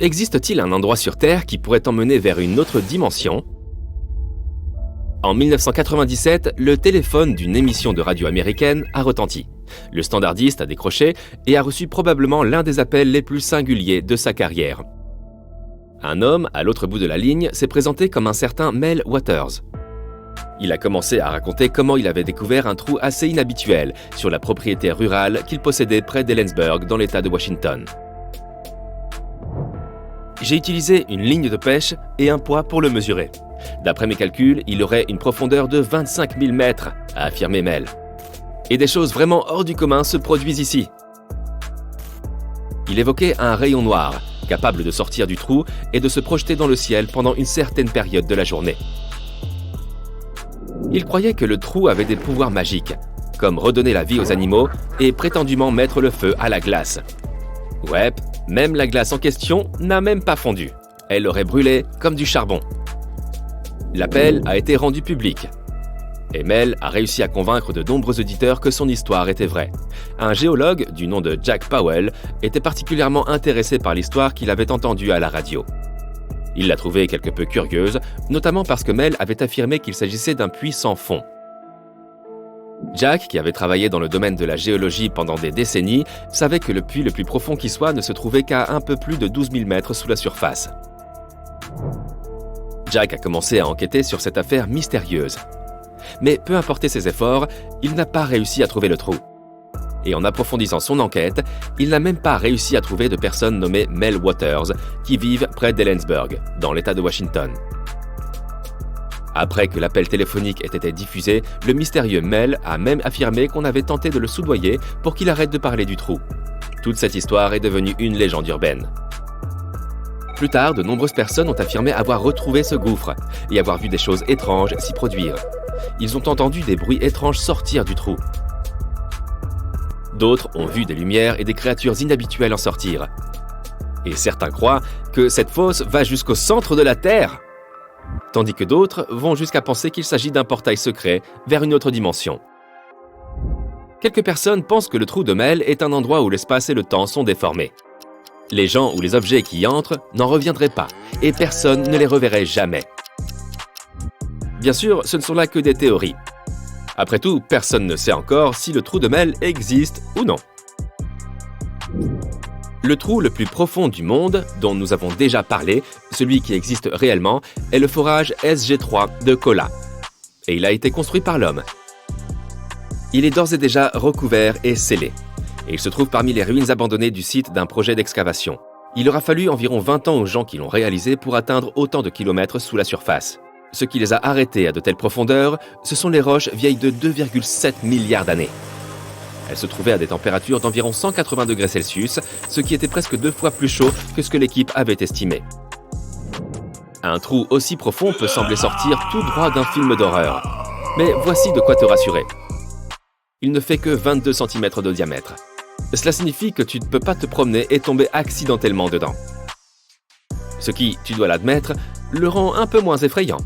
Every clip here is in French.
Existe-t-il un endroit sur Terre qui pourrait t'emmener vers une autre dimension ? En 1997, le téléphone d'une émission de radio américaine a retenti. Le standardiste a décroché et a reçu probablement l'un des appels les plus singuliers de sa carrière. Un homme, à l'autre bout de la ligne, s'est présenté comme un certain Mel Waters. Il a commencé à raconter comment il avait découvert un trou assez inhabituel sur la propriété rurale qu'il possédait près d'Ellensburg, dans l'État de Washington. J'ai utilisé une ligne de pêche et un poids pour le mesurer. D'après mes calculs, il aurait une profondeur de 25 000 mètres, a affirmé Mel. Et des choses vraiment hors du commun se produisent ici. Il évoquait un rayon noir, capable de sortir du trou et de se projeter dans le ciel pendant une certaine période de la journée. Il croyait que le trou avait des pouvoirs magiques, comme redonner la vie aux animaux et prétendument mettre le feu à la glace. Ouais, même la glace en question n'a même pas fondu. Elle aurait brûlé comme du charbon. L'appel a été rendu public. Et Mel a réussi à convaincre de nombreux auditeurs que son histoire était vraie. Un géologue du nom de Jack Powell était particulièrement intéressé par l'histoire qu'il avait entendue à la radio. Il l'a trouvée quelque peu curieuse, notamment parce que Mel avait affirmé qu'il s'agissait d'un puits sans fond. Jack, qui avait travaillé dans le domaine de la géologie pendant des décennies, savait que le puits le plus profond qui soit ne se trouvait qu'à un peu plus de 12 000 mètres sous la surface. Jack a commencé à enquêter sur cette affaire mystérieuse. Mais peu importe ses efforts, il n'a pas réussi à trouver le trou. Et en approfondissant son enquête, il n'a même pas réussi à trouver de personnes nommées Mel Waters qui vivent près d'Ellensburg, dans l'État de Washington. Après que l'appel téléphonique ait été diffusé, le mystérieux Mel a même affirmé qu'on avait tenté de le soudoyer pour qu'il arrête de parler du trou. Toute cette histoire est devenue une légende urbaine. Plus tard, de nombreuses personnes ont affirmé avoir retrouvé ce gouffre et avoir vu des choses étranges s'y produire. Ils ont entendu des bruits étranges sortir du trou. D'autres ont vu des lumières et des créatures inhabituelles en sortir. Et certains croient que cette fosse va jusqu'au centre de la Terre, tandis que d'autres vont jusqu'à penser qu'il s'agit d'un portail secret vers une autre dimension. Quelques personnes pensent que le trou de Mel est un endroit où l'espace et le temps sont déformés. Les gens ou les objets qui y entrent n'en reviendraient pas, et personne ne les reverrait jamais. Bien sûr, ce ne sont là que des théories. Après tout, personne ne sait encore si le trou de Mel existe ou non. Le trou le plus profond du monde, dont nous avons déjà parlé, celui qui existe réellement, est le forage SG3 de Kola. Et il a été construit par l'homme. Il est d'ores et déjà recouvert et scellé. Et il se trouve parmi les ruines abandonnées du site d'un projet d'excavation. Il aura fallu environ 20 ans aux gens qui l'ont réalisé pour atteindre autant de kilomètres sous la surface. Ce qui les a arrêtés à de telles profondeurs, ce sont les roches vieilles de 2,7 milliards d'années. Elles se trouvaient à des températures d'environ 180 degrés Celsius, ce qui était presque 2 fois plus chaud que ce que l'équipe avait estimé. Un trou aussi profond peut sembler sortir tout droit d'un film d'horreur. Mais voici de quoi te rassurer. Il ne fait que 22 cm de diamètre. Cela signifie que tu ne peux pas te promener et tomber accidentellement dedans. Ce qui, tu dois l'admettre, le rend un peu moins effrayant.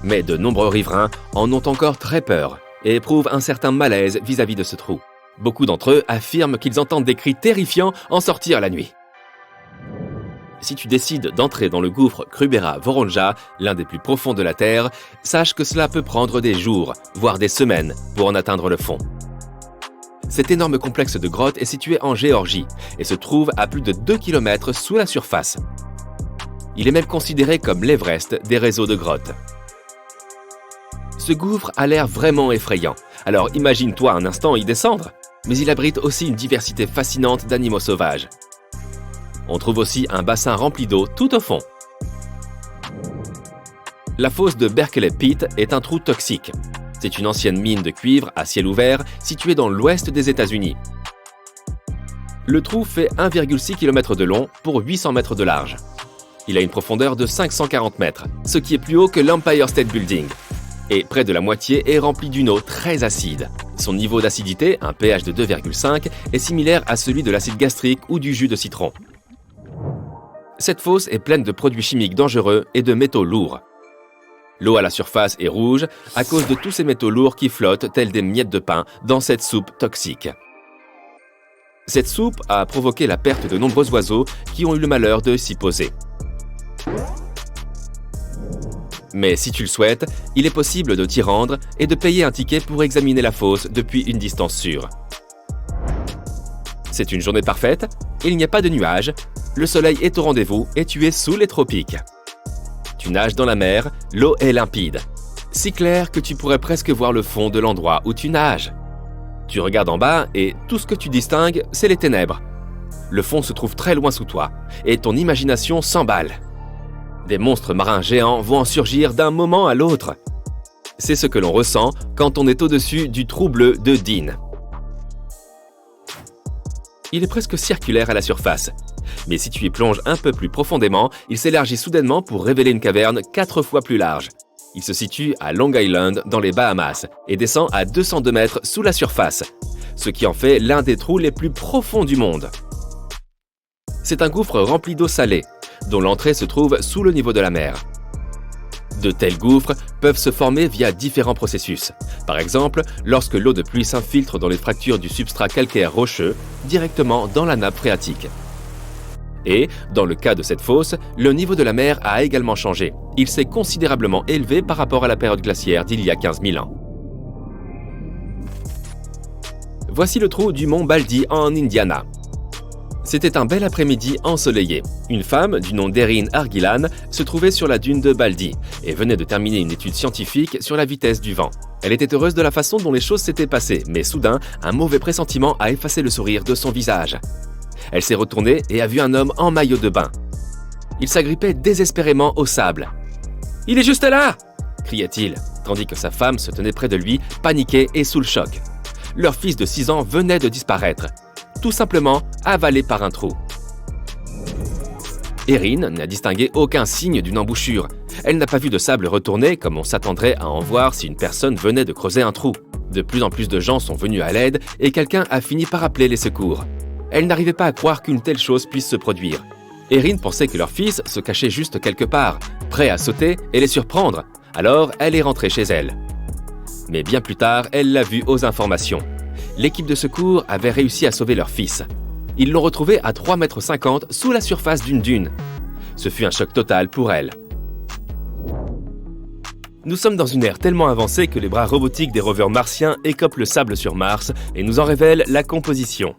Mais de nombreux riverains en ont encore très peur et éprouvent un certain malaise vis-à-vis de ce trou. Beaucoup d'entre eux affirment qu'ils entendent des cris terrifiants en sortir la nuit. Si tu décides d'entrer dans le gouffre Krubera-Voronja, l'un des plus profonds de la Terre, sache que cela peut prendre des jours, voire des semaines, pour en atteindre le fond. Cet énorme complexe de grottes est situé en Géorgie et se trouve à plus de 2 km sous la surface. Il est même considéré comme l'Everest des réseaux de grottes. Ce gouffre a l'air vraiment effrayant, alors imagine-toi un instant y descendre. Mais il abrite aussi une diversité fascinante d'animaux sauvages. On trouve aussi un bassin rempli d'eau tout au fond. La fosse de Berkeley Pit est un trou toxique. C'est une ancienne mine de cuivre à ciel ouvert située dans l'ouest des États-Unis. Le trou fait 1,6 km de long pour 800 mètres de large. Il a une profondeur de 540 mètres, ce qui est plus haut que l'Empire State Building. Et près de la moitié est rempli d'une eau très acide. Son niveau d'acidité, un pH de 2,5, est similaire à celui de l'acide gastrique ou du jus de citron. Cette fosse est pleine de produits chimiques dangereux et de métaux lourds. L'eau à la surface est rouge à cause de tous ces métaux lourds qui flottent tels des miettes de pain dans cette soupe toxique. Cette soupe a provoqué la perte de nombreux oiseaux qui ont eu le malheur de s'y poser. Mais si tu le souhaites, il est possible de t'y rendre et de payer un ticket pour examiner la fosse depuis une distance sûre. C'est une journée parfaite, il n'y a pas de nuages, le soleil est au rendez-vous et tu es sous les tropiques. Tu nages dans la mer, l'eau est limpide. Si clair que tu pourrais presque voir le fond de l'endroit où tu nages. Tu regardes en bas et tout ce que tu distingues, c'est les ténèbres. Le fond se trouve très loin sous toi et ton imagination s'emballe. Des monstres marins géants vont en surgir d'un moment à l'autre. C'est ce que l'on ressent quand on est au-dessus du trou bleu de Dean. Il est presque circulaire à la surface. Mais si tu y plonges un peu plus profondément, il s'élargit soudainement pour révéler une caverne 4 fois plus large. Il se situe à Long Island, dans les Bahamas, et descend à 202 mètres sous la surface, ce qui en fait l'un des trous les plus profonds du monde. C'est un gouffre rempli d'eau salée, dont l'entrée se trouve sous le niveau de la mer. De tels gouffres peuvent se former via différents processus. Par exemple, lorsque l'eau de pluie s'infiltre dans les fractures du substrat calcaire rocheux, directement dans la nappe phréatique. Et, dans le cas de cette fosse, le niveau de la mer a également changé. Il s'est considérablement élevé par rapport à la période glaciaire d'il y a 15 000 ans. Voici le trou du mont Baldy en Indiana. C'était un bel après-midi ensoleillé. Une femme, du nom d'Erin Argilan, se trouvait sur la dune de Baldy et venait de terminer une étude scientifique sur la vitesse du vent. Elle était heureuse de la façon dont les choses s'étaient passées, mais soudain, un mauvais pressentiment a effacé le sourire de son visage. Elle s'est retournée et a vu un homme en maillot de bain. Il s'agrippait désespérément au sable. « Il est juste là !» criait-il, tandis que sa femme se tenait près de lui, paniquée et sous le choc. Leur fils de 6 ans venait de disparaître, tout simplement avalé par un trou. Erin n'a distingué aucun signe d'une embouchure. Elle n'a pas vu de sable retourner comme on s'attendrait à en voir si une personne venait de creuser un trou. De plus en plus de gens sont venus à l'aide et quelqu'un a fini par appeler les secours. Elle n'arrivait pas à croire qu'une telle chose puisse se produire. Erin pensait que leur fils se cachait juste quelque part, prêt à sauter et les surprendre. Alors, elle est rentrée chez elle. Mais bien plus tard, elle l'a vu aux informations. L'équipe de secours avait réussi à sauver leur fils. Ils l'ont retrouvé à 3,50 m sous la surface d'une dune. Ce fut un choc total pour elle. Nous sommes dans une ère tellement avancée que les bras robotiques des rovers martiens écopent le sable sur Mars et nous en révèlent la composition.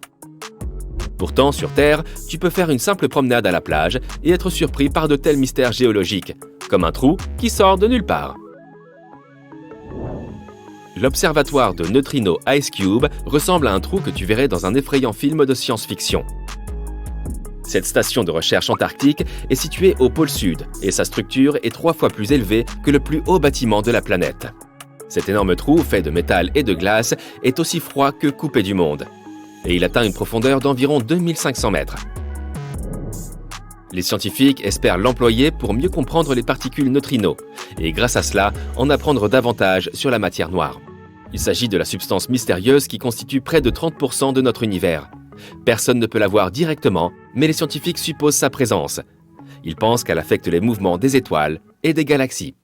Pourtant, sur Terre, tu peux faire une simple promenade à la plage et être surpris par de tels mystères géologiques, comme un trou qui sort de nulle part. L'observatoire de neutrinos IceCube ressemble à un trou que tu verrais dans un effrayant film de science-fiction. Cette station de recherche antarctique est située au pôle sud et sa structure est 3 fois plus élevée que le plus haut bâtiment de la planète. Cet énorme trou, fait de métal et de glace, est aussi froid que coupé du monde. Et il atteint une profondeur d'environ 2500 mètres. Les scientifiques espèrent l'employer pour mieux comprendre les particules neutrinos et grâce à cela, en apprendre davantage sur la matière noire. Il s'agit de la substance mystérieuse qui constitue près de 30% de notre univers. Personne ne peut la voir directement, mais les scientifiques supposent sa présence. Ils pensent qu'elle affecte les mouvements des étoiles et des galaxies.